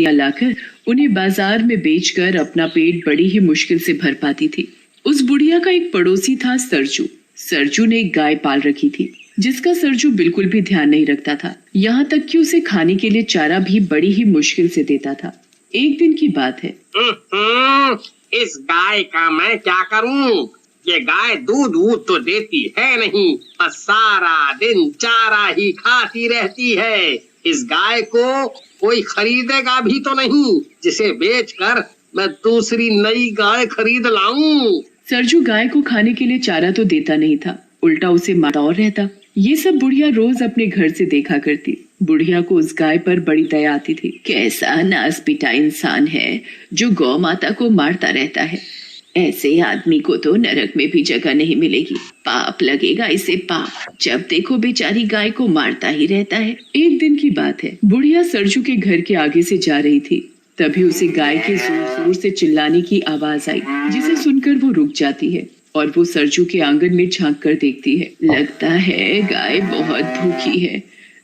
लाकर उन्हें बाजार में बेचकर अपना पेट बड़ी ही मुश्किल से भर पाती थी। उस बुढ़िया का एक पड़ोसी था सरजू। सरजू ने एक गाय पाल रखी थी जिसका सरजू बिल्कुल भी ध्यान नहीं रखता था, यहाँ तक कि उसे खाने के लिए चारा भी बड़ी ही मुश्किल से देता था। एक दिन की बात है। इस गाय का मैं क्या करूं? ये गाय दूध तो देती है नहीं, बस सारा दिन चारा ही खाती रहती है। इस गाय को कोई खरीदेगा भी तो नहीं, जिसे बेचकर मैं दूसरी नई गाय खरीद लाऊं। सरजू गाय को खाने के लिए चारा तो देता नहीं था, उल्टा उसे मारता और रहता। ये सब बुढ़िया रोज अपने घर से देखा करती। बुढ़िया को उस गाय पर बड़ी दया आती थी। कैसा नासपिटा इंसान है जो गौ माता को मारता रहता है। ऐसे आदमी को तो नरक में भी जगह नहीं मिलेगी। पाप लगेगा इसे, पाप। जब देखो बेचारी गाय को मारता ही रहता है। एक दिन की बात है, बुढ़िया सरजू के घर के आगे से जा रही थी, तभी उसे गाय के जोर जोर से चिल्लाने की आवाज आई, जिसे सुनकर वो रुक जाती है और वो सरजू के आंगन में झांक कर देखती है। लगता है गाय बहुत भूखी है,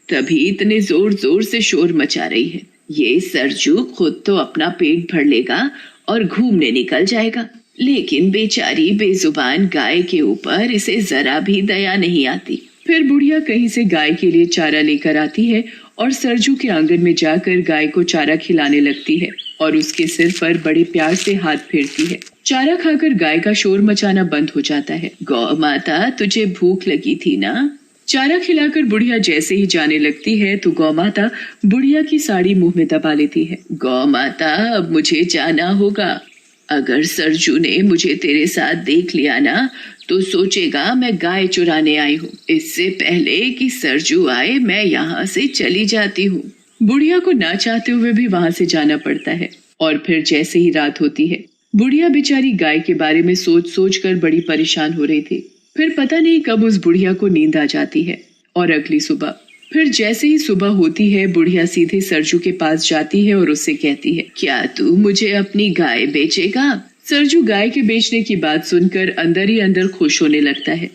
तभी इतने जोर जोर से शोर मचा रही है। ये सरजू खुद तो अपना पेट भर लेगा और घूमने निकल जाएगा, लेकिन बेचारी बेजुबान गाय के ऊपर इसे जरा भी दया नहीं आती। फिर बुढ़िया कहीं से गाय के लिए चारा लेकर आती है और सरजू के आंगन में जाकर गाय को चारा खिलाने लगती है और उसके सिर पर बड़े प्यार से हाथ फेरती है। चारा खाकर गाय का शोर मचाना बंद हो जाता है। गौ माता, तुझे भूख लगी थी ना? चारा खिलाकर बुढ़िया जैसे ही जाने लगती है तो गौ माता बुढ़िया की साड़ी मुंह में दबा लेती है। गौ माता, अब मुझे जाना होगा। अगर सरजू ने मुझे तेरे साथ देख लिया ना तो सोचेगा मैं गाय चुराने आई हूँ। इससे पहले कि सरजू आए मैं यहाँ से चली जाती हूँ। बुढ़िया को ना चाहते हुए भी वहाँ से जाना पड़ता है और फिर जैसे ही रात होती है, बुढ़िया बेचारी गाय के बारे में सोच सोच कर बड़ी परेशान हो रही थी। फिर पता नहीं कब उस बुढ़िया को नींद आ जाती है और अगली सुबह फिर जैसे ही सुबह होती है, बुढ़िया सीधे सरजू के पास जाती है और उससे कहती है, क्या तू मुझे अपनी गाय बेचेगा? सरजू गाय के बेचने की बात सुनकर अंदर ही अंदर खुश होने लगता है।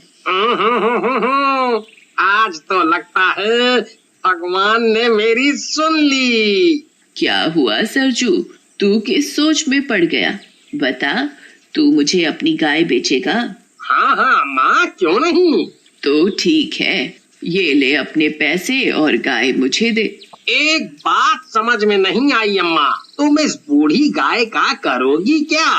आज तो लगता है भगवान ने मेरी सुन ली। क्या हुआ सरजू, तू किस सोच में पड़ गया? बता, तू मुझे अपनी गाय बेचेगा? हाँ माँ, क्यों नहीं। तो ठीक है, ये ले अपने पैसे और गाय मुझे दे। एक बात समझ में नहीं आई अम्मा, तुम इस बूढ़ी गाय का करोगी क्या?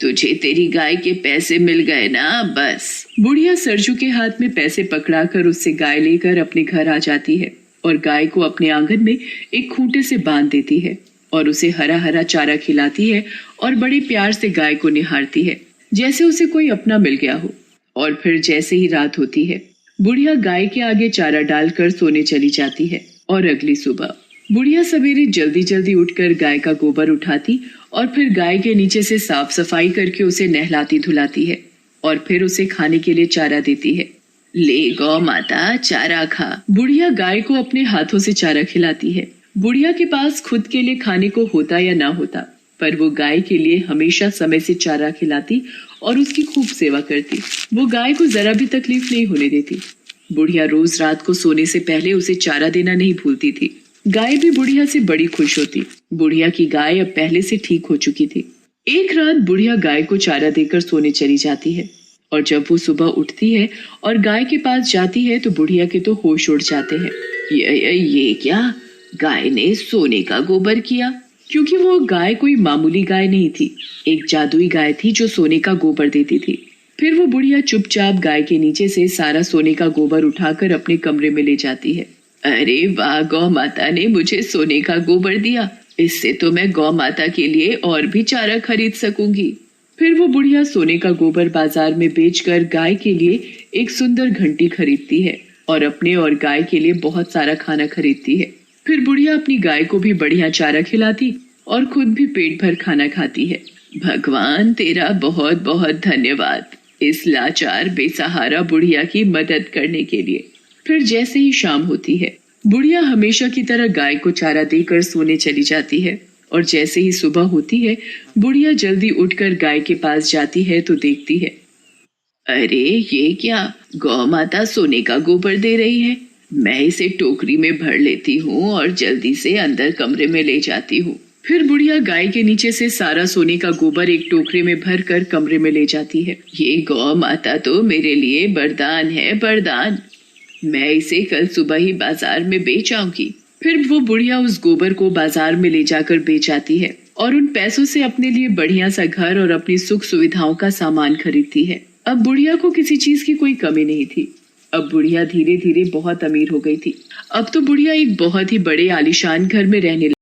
तुझे तेरी गाय के पैसे मिल गए ना, बस। बुढ़िया सरजू के हाथ में पैसे पकड़ाकर उससे गाय लेकर अपने घर आ जाती है और गाय को अपने आंगन में एक खूंटे से बांध देती है और उसे हरा हरा चारा खिलाती है और बड़े प्यार से गाय को निहारती है जैसे उसे कोई अपना मिल गया हो। और फिर जैसे ही रात होती है, बुढ़िया गाय के आगे चारा डालकर सोने चली जाती है और अगली सुबह बुढ़िया सवेरे जल्दी जल्दी उठकर गाय का गोबर उठाती और फिर गाय के नीचे से साफ सफाई करके उसे नहलाती धुलाती है और फिर उसे खाने के लिए चारा देती है। ले गौ माता, चारा खा। बुढ़िया गाय को अपने हाथों से चारा खिलाती है। बुढ़िया के पास खुद के लिए खाने को होता या ना होता, पर वो गाय के लिए हमेशा समय से चारा खिलाती और उसकी खूब सेवा करती। वो गाय को जरा भी तकलीफ नहीं होने देती। बुढ़िया रोज रात को सोने से पहले उसे चारा देना नहीं भूलती थी। गाय भी बुढ़िया से बड़ी खुश होती। बुढ़िया की गाय अब पहले से ठीक हो चुकी थी। एक रात बुढ़िया गाय को चारा देकर सोने चली जाती है और जब वो सुबह उठती है और गाय के पास जाती है तो बुढ़िया के तो होश उड़ जाते हैं। ये क्या? गाय ने सोने का गोबर किया? क्योंकि वो गाय कोई मामूली गाय नहीं थी, एक जादुई गाय थी जो सोने का गोबर देती थी। फिर वो बुढ़िया चुपचाप गाय के नीचे से सारा सोने का गोबर उठाकर अपने कमरे में ले जाती है। अरे वाह, गौ माता ने मुझे सोने का गोबर दिया, इससे तो मैं गौ माता के लिए और भी चारा खरीद सकूंगी। फिर वो बुढ़िया सोने का गोबर बाजार में बेचकर गाय के लिए एक सुंदर घंटी खरीदती है और अपने और गाय के लिए बहुत सारा खाना खरीदती है। फिर बुढ़िया अपनी गाय को भी बढ़िया चारा खिलाती और खुद भी पेट भर खाना खाती है। भगवान तेरा बहुत बहुत धन्यवाद इस लाचार बेसहारा बुढ़िया की मदद करने के लिए। फिर जैसे ही शाम होती है, बुढ़िया हमेशा की तरह गाय को चारा देकर सोने चली जाती है और जैसे ही सुबह होती है, बुढ़िया जल्दी उठकर गाय के पास जाती है तो देखती है, अरे ये क्या, गौ माता सोने का गोबर दे रही है। मैं इसे टोकरी में भर लेती हूँ और जल्दी से अंदर कमरे में ले जाती हूँ। फिर बुढ़िया गाय के नीचे से सारा सोने का गोबर एक टोकरे में भर कर कमरे में ले जाती है। ये गौ माता तो मेरे लिए वरदान है, वरदान। मैं इसे कल सुबह ही बाजार में बेच आऊंगी। फिर वो बुढ़िया उस गोबर को बाजार में ले जाकर बेच आती है और उन पैसों से अपने लिए बढ़िया सा घर और अपनी सुख सुविधाओं का सामान खरीदती है। अब बुढ़िया को किसी चीज की कोई कमी नहीं थी। अब बुढ़िया धीरे धीरे बहुत अमीर हो गई थी। अब तो बुढ़िया एक बहुत ही बड़े आलीशान घर में रहने